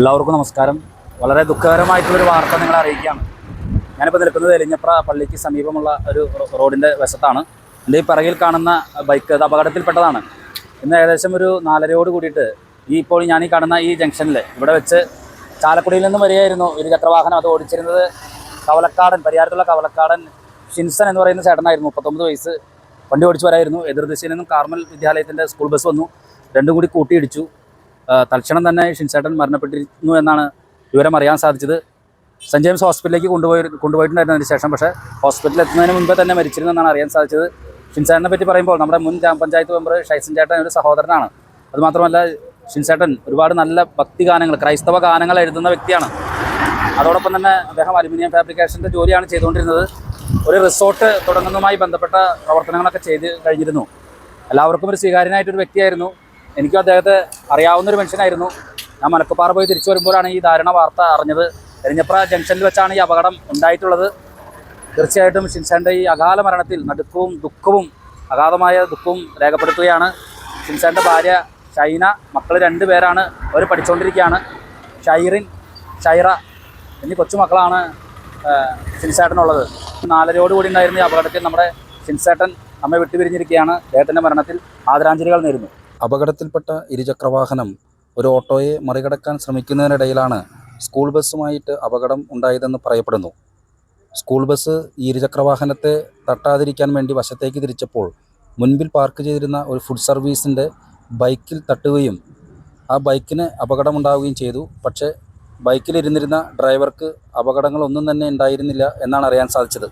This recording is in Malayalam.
എല്ലാവർക്കും നമസ്കാരം. വളരെ ദുഃഖകരമായിട്ടുള്ളൊരു വാർത്ത നിങ്ങളെ അറിയിക്കുകയാണ്. ഞാനിപ്പോൾ നിൽക്കുന്നത് എലിഞ്ഞപ്ര പള്ളിക്ക് സമീപമുള്ള ഒരു റോഡിൻ്റെ വശത്താണ്. എൻ്റെ ഈ പിറകിൽ കാണുന്ന ബൈക്ക് അത് അപകടത്തിൽപ്പെട്ടതാണ്. ഇന്ന് ഏകദേശം ഒരു 4:30 കൂടിയിട്ട് ഇപ്പോൾ ഞാൻ കാണുന്ന ഈ ജംഗ്ഷനിൽ ഇവിടെ വെച്ച് ചാലക്കുടിയിൽ നിന്നും വരികയായിരുന്നു ഇരുചക്രവാഹനം. അത് ഓടിച്ചിരുന്നത് പരിയാരത്തുള്ള കവലക്കാടൻ ഷിൻസൺ എന്ന് പറയുന്ന ചേട്ടനായിരുന്നു. 39 വയസ്സ്. വണ്ടി ഓടിച്ച് വരായിരുന്നു. എതിർദിശയിൽ നിന്നും കാർമൽ വിദ്യാലയത്തിൻ്റെ സ്കൂൾ ബസ് വന്നു. രണ്ടും കൂടി കൂട്ടിയിടിച്ചു. തൽക്ഷണം തന്നെ ഷിൻസേട്ടൻ മരണപ്പെട്ടിരുന്നു എന്നാണ് വിവരം അറിയാൻ സാധിച്ചത്. സെൻറ്റ് ജെയിംസ് ഹോസ്പിറ്റലിലേക്ക് കൊണ്ടുപോയിട്ടുണ്ടായിരുന്നു അതിന് ശേഷം. പക്ഷേ ഹോസ്പിറ്റലിൽ എത്തുന്നതിന് മുൻപേ തന്നെ മരിച്ചിരുന്നു എന്നാണ് അറിയാൻ സാധിച്ചത്. ഷിൻസേട്ടനെ പറ്റി പറയുമ്പോൾ നമ്മുടെ മുൻ ഗ്രാമപഞ്ചായത്ത് മെമ്പർ ഷൈസൻ ചേട്ടൻ ഒരു സഹോദരനാണ്. അതുമാത്രമല്ല ഷിൻസേട്ടൻ ഒരുപാട് നല്ല ഭക്തി ഗാനങ്ങൾ, ക്രൈസ്തവ ഗാനങ്ങൾ എഴുതുന്ന വ്യക്തിയാണ്. അതോടൊപ്പം തന്നെ അദ്ദേഹം അലുമിനിയം ഫാബ്രിക്കേഷൻ്റെ ജോലിയാണ് ചെയ്തുകൊണ്ടിരുന്നത്. ഒരു റിസോർട്ട് തുടങ്ങുന്നതുമായി ബന്ധപ്പെട്ട പ്രവർത്തനങ്ങളൊക്കെ ചെയ്ത് കഴിഞ്ഞിരുന്നു. എല്ലാവർക്കും ഒരു സ്വീകാര്യനായിട്ടൊരു വ്യക്തിയായിരുന്നു. എനിക്കും അദ്ദേഹത്തെ അറിയാവുന്നൊരു മനുഷ്യനായിരുന്നു. ഞാൻ മലക്കപ്പാറ പോയി തിരിച്ചു വരുമ്പോഴാണ് ഈ ദാരുണ വാർത്ത അറിഞ്ഞത്. എരിഞ്ഞപ്ര ജംഗ്ഷനിൽ വെച്ചാണ് ഈ അപകടം ഉണ്ടായിട്ടുള്ളത്. തീർച്ചയായിട്ടും ഷിൻസേൻ്റെ ഈ അകാല മരണത്തിൽ ദുഃഖവും അഗാധമായ ദുഃഖവും രേഖപ്പെടുത്തുകയാണ്. ഷിൻസേൻ്റെ ഭാര്യ ഷൈന, മക്കൾ 2 പേരാണ്. അവർ പഠിച്ചുകൊണ്ടിരിക്കുകയാണ്. ഷൈറ എന്നീ കൊച്ചുമക്കളാണ് ഷിൻസേട്ടനുള്ളത്. 4:30 കൂടി ഉണ്ടായിരുന്ന ഈ അപകടത്തിൽ നമ്മുടെ ഷിൻസേട്ടൻ നമ്മെ വിട്ടുപിരിഞ്ഞിരിക്കുകയാണ്. അദ്ദേഹത്തിൻ്റെ മരണത്തിൽ ആദരാഞ്ജലികൾ നേരുന്നു. അപകടത്തിൽപ്പെട്ട ഇരുചക്രവാഹനം ഒരു ഓട്ടോയെ മറികടക്കാൻ ശ്രമിക്കുന്നതിനിടയിലാണ് സ്കൂൾ ബസ്സുമായിട്ട് അപകടം ഉണ്ടായതെന്ന് പറയപ്പെടുന്നു. സ്കൂൾ ബസ് ഈ ഇരുചക്രവാഹനത്തെ തട്ടാതിരിക്കാൻ വേണ്ടി വശത്തേക്ക് തിരിച്ചപ്പോൾ മുൻപിൽ പാർക്ക് ചെയ്തിരുന്ന ഒരു ഫുഡ് സർവീസിൻ്റെ ബൈക്കിൽ തട്ടുകയും ആ ബൈക്കിന് അപകടമുണ്ടാവുകയും ചെയ്തു. പക്ഷേ ബൈക്കിലിരുന്നിരുന്ന ഡ്രൈവർക്ക് അപകടങ്ങളൊന്നും തന്നെ ഉണ്ടായിരുന്നില്ല എന്നാണ് അറിയാൻ സാധിച്ചത്.